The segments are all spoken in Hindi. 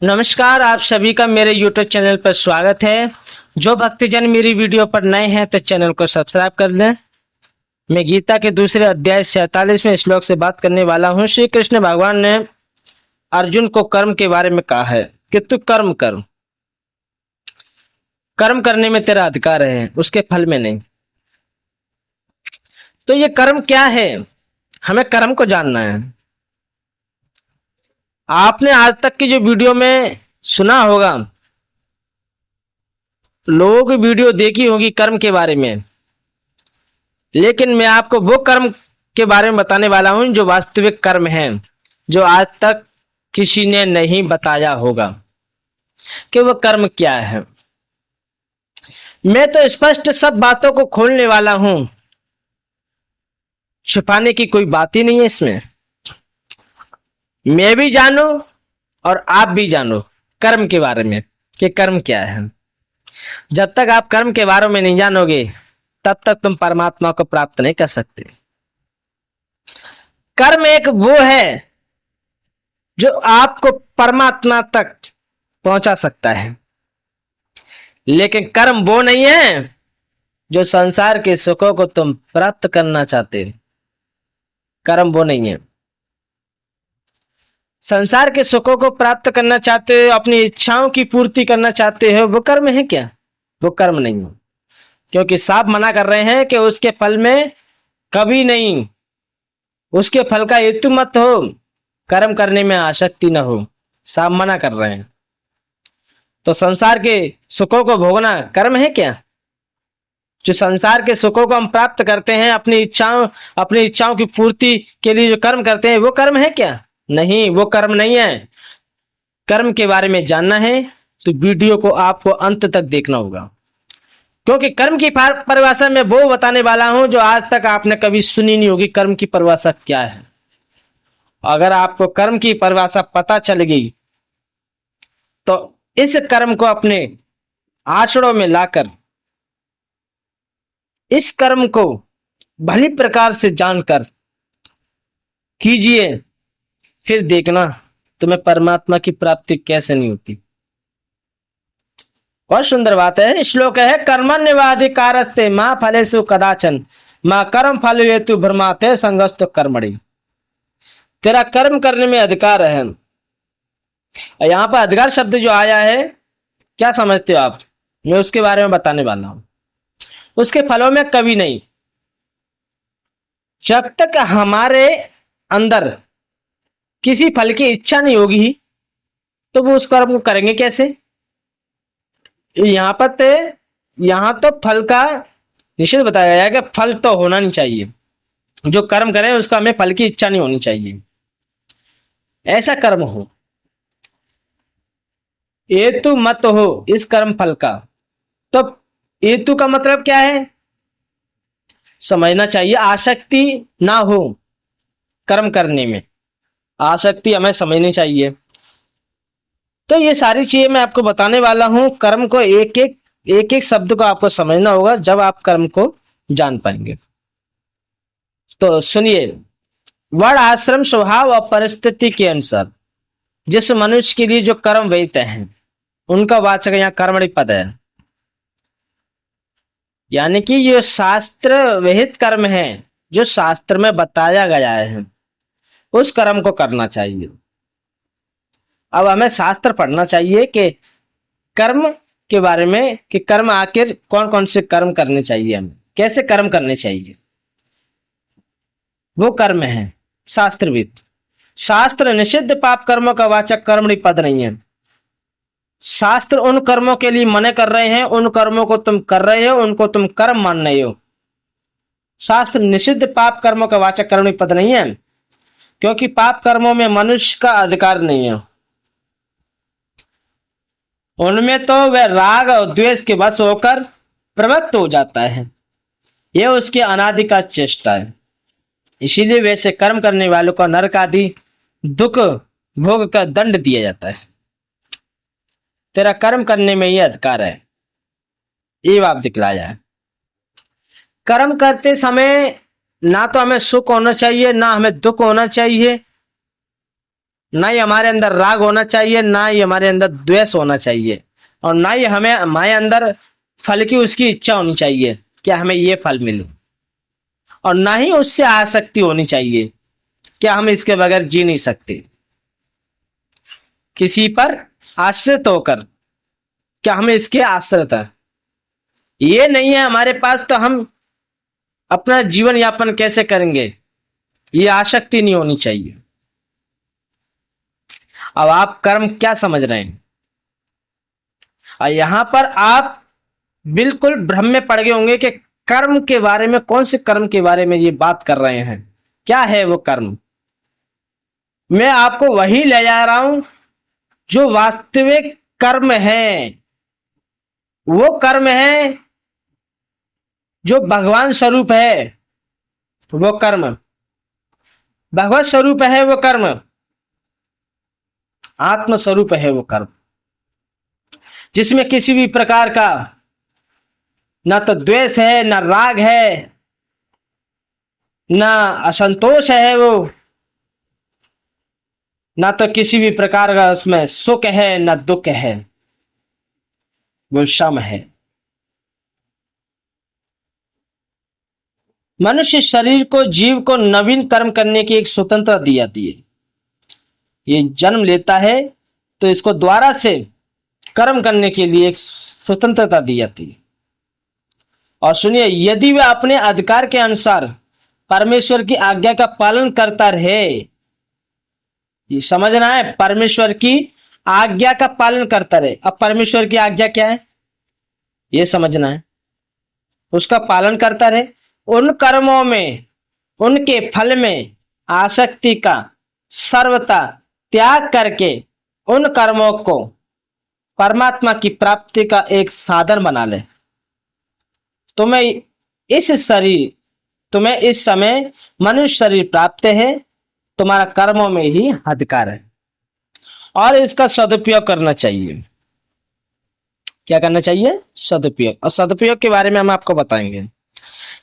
नमस्कार, आप सभी का मेरे YouTube चैनल पर स्वागत है। जो भक्तजन मेरी वीडियो पर नए हैं तो चैनल को सब्सक्राइब कर लें। मैं गीता के दूसरे अध्याय 47वें श्लोक से बात करने वाला हूँ। श्री कृष्ण भगवान ने अर्जुन को कर्म के बारे में कहा है कि तू कर्म कर। कर्म करने में तेरा अधिकार है, उसके फल में नहीं। तो ये कर्म क्या है, हमें कर्म को जानना है। आपने आज तक की जो वीडियो में सुना होगा, लोग वीडियो देखी होगी कर्म के बारे में, लेकिन मैं आपको वो कर्म के बारे में बताने वाला हूं जो वास्तविक कर्म है, जो आज तक किसी ने नहीं बताया होगा कि वो कर्म क्या है। मैं तो स्पष्ट सब बातों को खोलने वाला हूं, छुपाने की कोई बात ही नहीं है इसमें। मैं भी जानू और आप भी जानो कर्म के बारे में कि कर्म क्या है। जब तक आप कर्म के बारे में नहीं जानोगे तब तक तुम परमात्मा को प्राप्त नहीं कर सकते। कर्म एक वो है जो आपको परमात्मा तक पहुंचा सकता है, लेकिन कर्म वो नहीं है जो संसार के सुखों को तुम प्राप्त करना चाहते हो। कर्म वो नहीं है। संसार के सुखों को प्राप्त करना चाहते हो, अपनी इच्छाओं की पूर्ति करना चाहते हो, वो कर्म है क्या? वो कर्म नहीं है, क्योंकि साफ मना कर रहे हैं कि उसके फल में कभी नहीं, उसके फल का हेतु मत हो, कर्म करने में आसक्ति न हो। साफ मना कर रहे हैं। तो संसार के सुखों को भोगना कर्म है क्या? जो संसार के सुखों को हम प्राप्त करते हैं, अपनी इच्छाओं की पूर्ति के लिए जो कर्म करते हैं, वो कर्म है क्या? नहीं, वो कर्म नहीं है। कर्म के बारे में जानना है तो वीडियो को आपको अंत तक देखना होगा, क्योंकि कर्म की परिभाषा में वो बताने वाला हूं जो आज तक आपने कभी सुनी नहीं होगी। कर्म की परिभाषा क्या है? अगर आपको कर्म की परिभाषा पता चल गई तो इस कर्म को अपने आचरणों में लाकर इस कर्म को भली प्रकार से जानकर कीजिए, फिर देखना तुम्हें परमात्मा की प्राप्ति कैसे नहीं होती। बहुत सुंदर बात है। श्लोक है, कर्मण्यवाधिकारस्ते मां फलेषु कदाचन मां कर्म फल हेतु भ्रमाते संगस्तो कर्मणि। तेरा कर्म करने में अधिकार है। यहाँ पर अधिकार शब्द जो आया है, क्या समझते हो आप? मैं उसके बारे में बताने वाला हूं। उसके फलों में कभी नहीं। जब तक हमारे अंदर किसी फल की इच्छा नहीं होगी तो वो उस कर्म को करेंगे कैसे? यहाँ तो फल का निश्चित बताया गया है कि फल तो होना नहीं चाहिए। जो कर्म करें उसका हमें फल की इच्छा नहीं होनी चाहिए, ऐसा कर्म हो, हेतु मत हो इस कर्म फल का। तो हेतु का मतलब क्या है समझना चाहिए। आसक्ति ना हो कर्म करने में, आसक्ति हमें समझनी चाहिए। तो ये सारी चीजें मैं आपको बताने वाला हूं। कर्म को एक एक शब्द को आपको समझना होगा, जब आप कर्म को जान पाएंगे। तो सुनिए, वर्ण आश्रम स्वभाव और परिस्थिति के अनुसार जिस मनुष्य के लिए जो कर्म विहित हैं उनका वाचक यहाँ कर्मणि पद है। यानी कि ये शास्त्र विहित कर्म है, जो शास्त्र में बताया गया है, उस कर्म को करना चाहिए। अब हमें शास्त्र पढ़ना चाहिए कि कर्म के बारे में, कि कर्म आखिर कौन कौन से कर्म करने चाहिए, हमें कैसे कर्म करने चाहिए। वो कर्म है शास्त्रविद। शास्त्र निषिद्ध पाप कर्मों का वाचक कर्मणि पद नहीं है। शास्त्र उन कर्मों के लिए मना कर रहे हैं, उन कर्मों को तुम कर रहे हो, उनको तुम कर्म मान रहे हो। शास्त्र निषिद्ध पाप कर्मों का वाचक कर्मणि पद नहीं है, क्योंकि पाप कर्मों में मनुष्य का अधिकार नहीं है। उनमें तो वह राग और द्वेष के वश होकर प्रवृत्त हो जाता है। यह उसके अनादि का चेष्टा है। इसीलिए वैसे कर्म करने वालों को नरक आदि दुख भोग का दंड दिया जाता है। तेरा कर्म करने में यह अधिकार है, ये बात दिखलाया है। कर्म करते समय ना तो हमें सुख होना चाहिए, ना हमें दुख होना चाहिए। ना ही हमारे अंदर राग होना चाहिए, ना ही हमारे अंदर द्वेष होना चाहिए, और ना ही हमें हमारे अंदर फल की उसकी इच्छा होनी चाहिए कि हमें ये फल मिले, और ना ही उससे आसक्ति होनी चाहिए कि हम इसके बगैर जी नहीं सकते, किसी पर आश्रित होकर क्या हम इसके आश्रित हैं, ये नहीं है हमारे पास तो हम अपना जीवन यापन कैसे करेंगे, ये आसक्ति नहीं होनी चाहिए। अब आप कर्म क्या समझ रहे हैं, और यहां पर आप बिल्कुल भ्रम में पड़ गए होंगे कि कर्म के बारे में, कौन से कर्म के बारे में ये बात कर रहे हैं, क्या है वो कर्म। मैं आपको वही ले जा रहा हूं जो वास्तविक कर्म है, वो कर्म है जो भगवान स्वरूप है, वो कर्म भगवत स्वरूप है, वो कर्म आत्म स्वरूप है, वो कर्म जिसमें किसी भी प्रकार का ना तो द्वेष है, ना राग है, ना असंतोष है, वो ना तो किसी भी प्रकार का उसमें सुख है, ना दुख है, वो सम है। मनुष्य शरीर को, जीव को नवीन कर्म करने की एक स्वतंत्रता दी जाती है। ये जन्म लेता है तो इसको द्वारा से कर्म करने के लिए एक स्वतंत्रता दी जाती है। और सुनिए, यदि वह अपने अधिकार के अनुसार परमेश्वर की आज्ञा का पालन करता रहे, ये समझना है, परमेश्वर की आज्ञा का पालन करता रहे। अब परमेश्वर की आज्ञा क्या है ये समझना है, उसका पालन करता रहे, उन कर्मों में, उनके फल में आसक्ति का सर्वथा त्याग करके उन कर्मों को परमात्मा की प्राप्ति का एक साधन बना ले। तुम्हें इस समय मनुष्य शरीर प्राप्त है, तुम्हारा कर्मों में ही अधिकार है और इसका सदुपयोग करना चाहिए। क्या करना चाहिए? सदुपयोग। और सदुपयोग के बारे में हम आपको बताएंगे।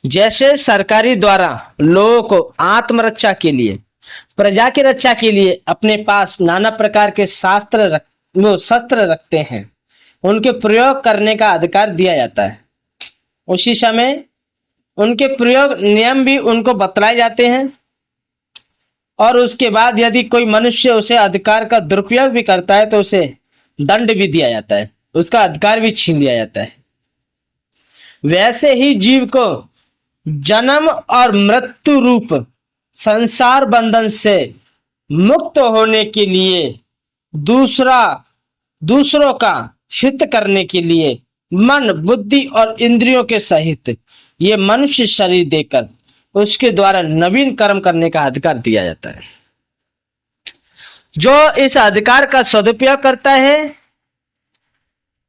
जैसे सरकारी द्वारा लोगों को आत्मरक्षा के लिए, प्रजा की रक्षा के लिए अपने पास नाना प्रकार के शस्त्र रखते हैं, उनके प्रयोग करने का अधिकार दिया जाता है। उसी समय उनके प्रयोग नियम भी उनको बतलाए जाते हैं, और उसके बाद यदि कोई मनुष्य उसे अधिकार का दुरुपयोग भी करता है तो उसे दंड भी दिया जाता है, उसका अधिकार भी छीन लिया जाता है। वैसे ही जीव को जन्म और मृत्यु रूप संसार बंधन से मुक्त होने के लिए, दूसरों का हित करने के लिए मन, बुद्धि और इंद्रियों के सहित ये मनुष्य शरीर देकर उसके द्वारा नवीन कर्म करने का अधिकार दिया जाता है। जो इस अधिकार का सदुपयोग करता है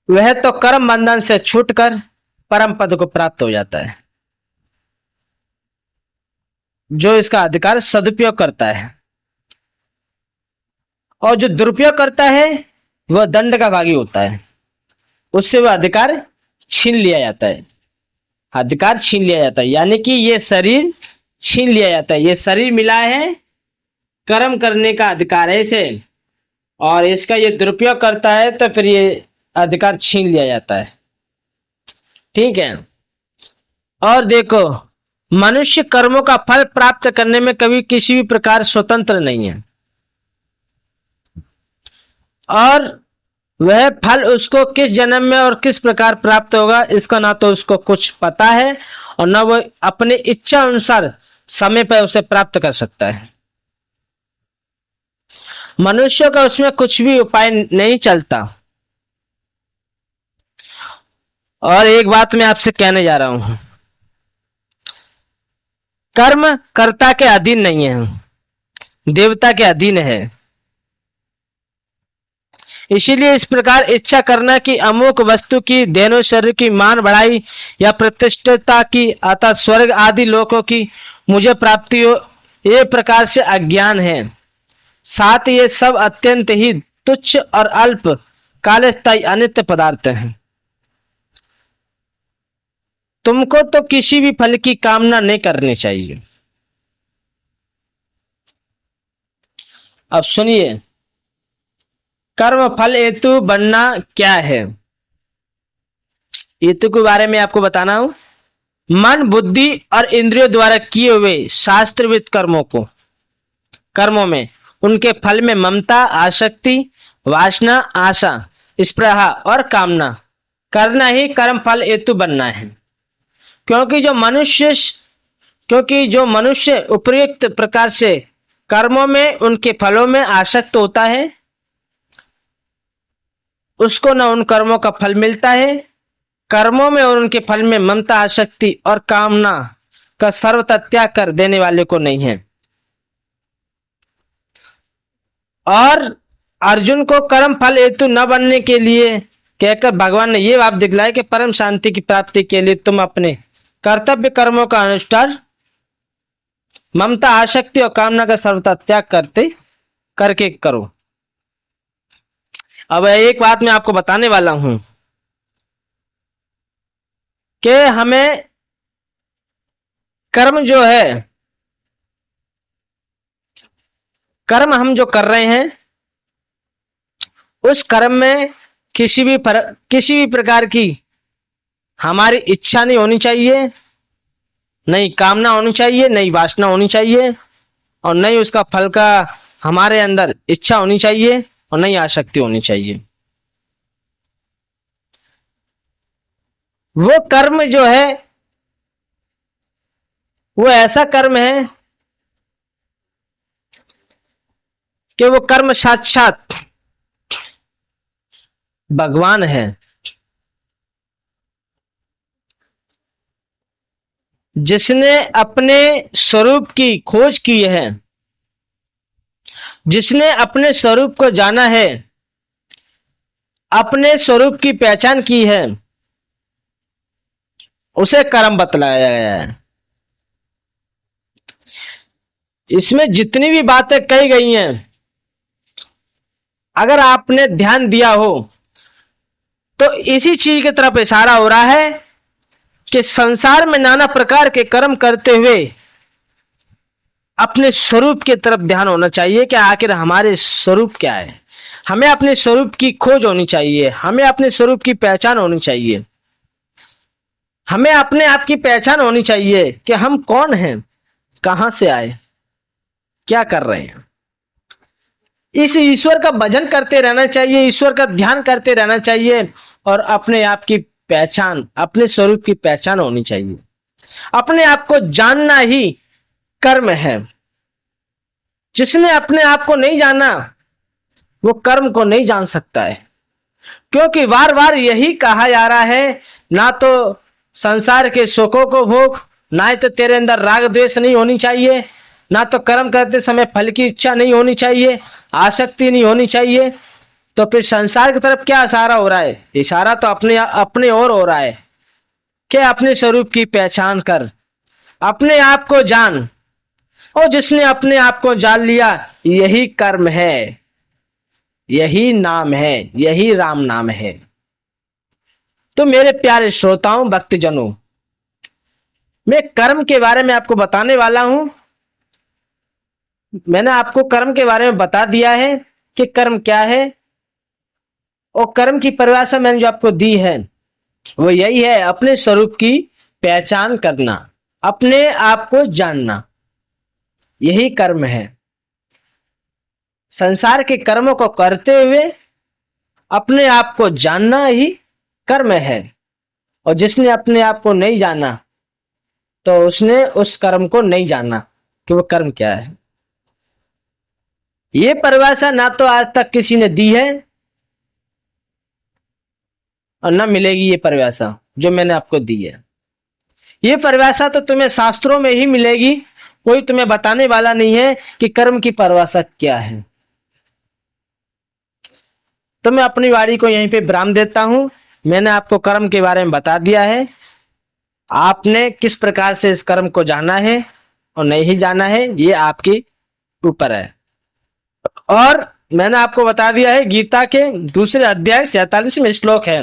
वह तो कर्म बंधन से छूटकर परम पद को प्राप्त हो जाता है। जो इसका अधिकार सदुपयोग करता है, और जो दुरुपयोग करता है वह दंड का भागी होता है, उससे वह अधिकार छीन लिया जाता है। अधिकार छीन लिया जाता है यानी कि ये शरीर छीन लिया जाता है। ये शरीर मिला है कर्म करने का अधिकार है इसे, और इसका ये दुरुपयोग करता है तो फिर ये अधिकार छीन लिया जाता है। ठीक है। और देखो, मनुष्य कर्मों का फल प्राप्त करने में कभी किसी भी प्रकार स्वतंत्र नहीं है, और वह फल उसको किस जन्म में और किस प्रकार प्राप्त होगा इसका ना तो उसको कुछ पता है, और ना वो अपने इच्छा अनुसार समय पर उसे प्राप्त कर सकता है। मनुष्य का उसमें कुछ भी उपाय नहीं चलता। और एक बात मैं आपसे कहने जा रहा हूं, कर्म कर्ता के अधीन नहीं है, देवता के अधीन है। इसीलिए इस प्रकार इच्छा करना कि अमुक वस्तु की, देनो शरीर की मान बढ़ाई या प्रतिष्ठिता की अतः स्वर्ग आदि लोकों की मुझे प्राप्ति हो, ये प्रकार से अज्ञान है। साथ ये सब अत्यंत ही तुच्छ और अल्प कालस्थायी अनित्य पदार्थ हैं। तुमको तो किसी भी फल की कामना नहीं करनी चाहिए। अब सुनिए, कर्म फल हेतु बनना क्या है? हेतु के बारे में आपको बताना हूं। मन, बुद्धि और इंद्रियों द्वारा किए हुए शास्त्रविद कर्मों में उनके फल में ममता, आसक्ति, वासना, आशा, स्पृहा और कामना करना ही कर्म फल हेतु बनना है। क्योंकि जो मनुष्य उपयुक्त प्रकार से कर्मों में उनके फलों में आसक्त होता है, उसको न उन कर्मों का फल मिलता है। कर्मों में और उनके फल में ममता, आसक्ति और कामना का सर्वथा त्याग कर देने वाले को नहीं है। और अर्जुन को कर्म फल हेतु न बनने के लिए कहकर भगवान ने ये भाव दिखलाया कि परम शांति की प्राप्ति के लिए तुम अपने कर्तव्य कर्मों का अनुष्ठान ममता, आसक्ति और कामना का सर्वथा त्याग करके करो। अब एक बात मैं आपको बताने वाला हूं कि हमें कर्म जो है, कर्म हम जो कर रहे हैं उस कर्म में किसी भी प्रकार की हमारी इच्छा नहीं होनी चाहिए, नहीं कामना होनी चाहिए, नहीं वासना होनी चाहिए और नहीं उसका फल का हमारे अंदर इच्छा होनी चाहिए और नहीं आसक्ति होनी चाहिए। वो कर्म जो है वो ऐसा कर्म है कि वो कर्म साक्षात भगवान है। जिसने अपने स्वरूप की खोज की है, जिसने अपने स्वरूप को जाना है, अपने स्वरूप की पहचान की है, उसे कर्म बतलाया गया है। इसमें जितनी भी बातें कही गई हैं, अगर आपने ध्यान दिया हो तो इसी चीज की तरफ इशारा हो रहा है कि संसार में नाना प्रकार के कर्म करते हुए अपने स्वरूप की तरफ ध्यान होना चाहिए कि आखिर हमारे स्वरूप क्या है। हमें अपने स्वरूप की खोज होनी चाहिए, हमें अपने स्वरूप की पहचान होनी चाहिए, हमें अपने आप की पहचान होनी चाहिए कि हम कौन हैं, कहां से आए, क्या कर रहे हैं। इस ईश्वर का भजन करते रहना चाहिए, ईश्वर का ध्यान करते रहना चाहिए और अपने आप की पहचान, अपने स्वरूप की पहचान होनी चाहिए। अपने आप को जानना ही कर्म है। जिसने अपने आप को नहीं जाना वो कर्म को नहीं जान सकता है। क्योंकि बार बार यही कहा जा रहा है, ना तो संसार के सुखों को भोग, ना तो तेरे अंदर राग द्वेष नहीं होनी चाहिए, ना तो कर्म करते समय फल की इच्छा नहीं होनी चाहिए, आसक्ति नहीं होनी चाहिए। तो फिर संसार की तरफ क्या इशारा हो रहा है? इशारा तो अपने ओर हो रहा है कि अपने स्वरूप की पहचान कर, अपने आप को जान, और जिसने अपने आप को जान लिया यही कर्म है, यही नाम है, यही राम नाम है। तो मेरे प्यारे श्रोताओं, भक्तजनों, मैं कर्म के बारे में आपको बताने वाला हूं। मैंने आपको कर्म के बारे में बता दिया है कि कर्म क्या है, और कर्म की परिभाषा मैंने जो आपको दी है वो यही है, अपने स्वरूप की पहचान करना, अपने आप को जानना, यही कर्म है। संसार के कर्मों को करते हुए अपने आप को जानना ही कर्म है। और जिसने अपने आप को नहीं जाना तो उसने उस कर्म को नहीं जाना कि वो कर्म क्या है। ये परिभाषा ना तो आज तक किसी ने दी है और ना मिलेगी ये परिभाषा जो मैंने आपको दी है। ये परिभाषा तो तुम्हें शास्त्रों में ही मिलेगी, कोई तुम्हें बताने वाला नहीं है कि कर्म की परिभाषा क्या है। तो मैं अपनी वाणी को यहीं पे विराम देता हूं। मैंने आपको कर्म के बारे में बता दिया है, आपने किस प्रकार से इस कर्म को जाना है और नहीं जाना है ये आपके ऊपर है। और मैंने आपको बता दिया है, गीता के दूसरे अध्याय 47वें श्लोक है,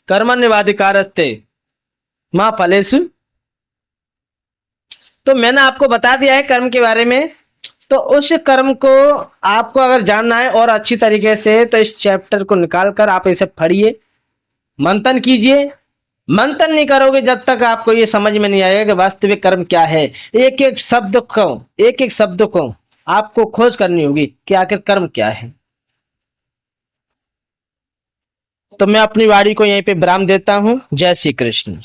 कर्मण्येवाधिकारस्ते मा फलेषु। तो मैंने आपको बता दिया है कर्म के बारे में तो उस कर्म को आपको अगर जानना है और अच्छी तरीके से, तो इस चैप्टर को निकाल कर आप इसे पढ़िए, मंथन कीजिए। मंथन नहीं करोगे जब तक आपको ये समझ में नहीं आएगा कि वास्तविक कर्म क्या है। एक एक शब्द को, एक एक शब्द को आपको खोज करनी होगी कि आखिर कर्म क्या है। तो मैं अपनी वाणी को यहीं पे विराम देता हूं। जय श्री कृष्ण।